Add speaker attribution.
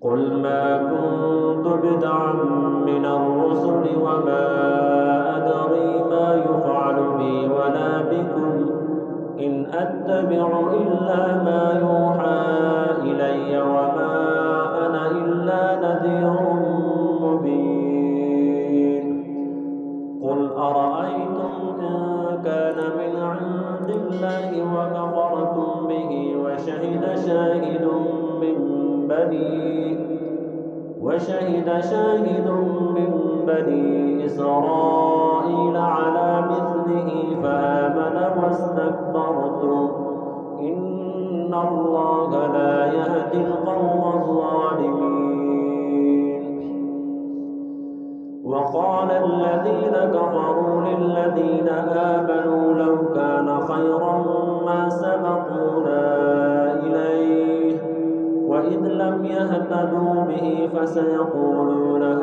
Speaker 1: قل ما كنت بدعا من الرسل وما أدري ما يفعل بي ولا بكم إن أتبع إلا ما يوحى إلي وما أنا إلا نذير مبين. قل أرأيتم إن كان من عند الله وكفرتم به وشهد من بني إسرائيل على مثله فآمن واستكبرتم إن الله لا يهدي القوم الظالمين. وقال الذين كفروا للذين آمنوا لو كان خيرا ما سبقونا إليه وإذ لم يهتدوا به فسيقولون